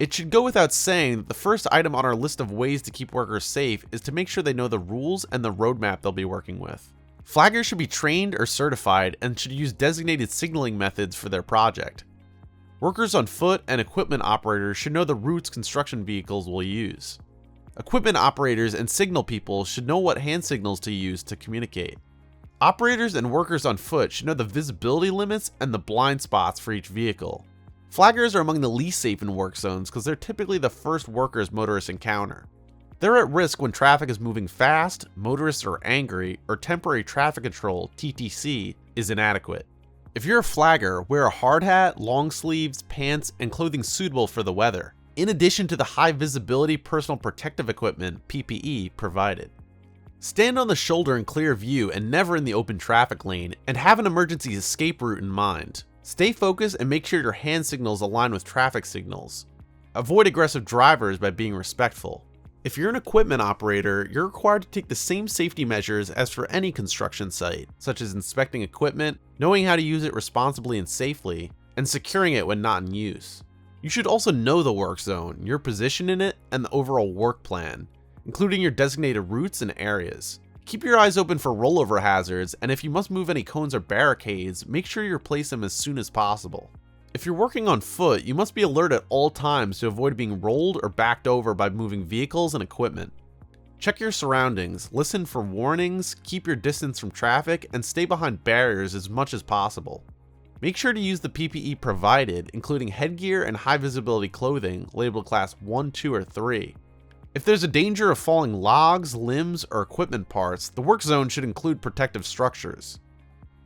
It should go without saying that the first item on our list of ways to keep workers safe is to make sure they know the rules and the roadmap they'll be working with. Flaggers should be trained or certified and should use designated signaling methods for their project. Workers on foot and equipment operators should know the routes construction vehicles will use. Equipment operators and signal people should know what hand signals to use to communicate. Operators and workers on foot should know the visibility limits and the blind spots for each vehicle. Flaggers are among the least safe in work zones because they're typically the first workers motorists encounter. They're at risk when traffic is moving fast, motorists are angry, or temporary traffic control (TTC) is inadequate. If you're a flagger, wear a hard hat, long sleeves, pants, and clothing suitable for the weather, in addition to the high visibility personal protective equipment (PPE) provided. Stand on the shoulder in clear view and never in the open traffic lane, and have an emergency escape route in mind. Stay focused and make sure your hand signals align with traffic signals. Avoid aggressive drivers by being respectful. If you're an equipment operator, you're required to take the same safety measures as for any construction site, such as inspecting equipment, knowing how to use it responsibly and safely, and securing it when not in use. You should also know the work zone, your position in it, and the overall work plan, including your designated routes and areas. Keep your eyes open for rollover hazards, and if you must move any cones or barricades, make sure you replace them as soon as possible. If you're working on foot, you must be alert at all times to avoid being rolled or backed over by moving vehicles and equipment. Check your surroundings, listen for warnings, keep your distance from traffic, and stay behind barriers as much as possible. Make sure to use the PPE provided, including headgear and high visibility clothing labeled class 1, 2, or 3. If there's a danger of falling logs, limbs, or equipment parts, the work zone should include protective structures.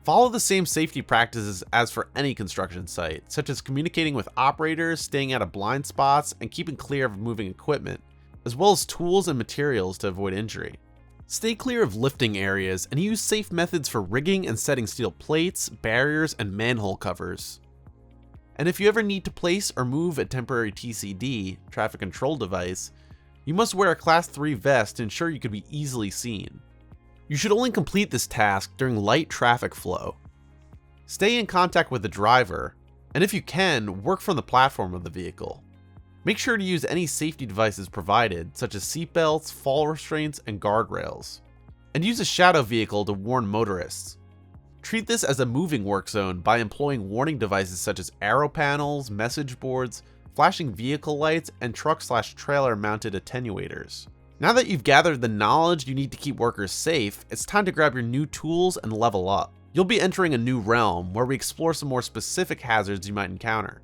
Follow the same safety practices as for any construction site, such as communicating with operators, staying out of blind spots, and keeping clear of moving equipment, as well as tools and materials to avoid injury. Stay clear of lifting areas and use safe methods for rigging and setting steel plates, barriers, and manhole covers. And if you ever need to place or move a temporary TCD, traffic control device, you must wear a class 3 vest to ensure you could be easily seen. You should only complete this task during light traffic flow. Stay in contact with the driver, and if you can, work from the platform of the vehicle. Make sure to use any safety devices provided, such as seatbelts, fall restraints, and guardrails. And use a shadow vehicle to warn motorists. Treat this as a moving work zone by employing warning devices such as arrow panels, message boards, flashing vehicle lights, and truck/trailer mounted attenuators. Now that you've gathered the knowledge you need to keep workers safe, it's time to grab your new tools and level up. You'll be entering a new realm where we explore some more specific hazards you might encounter.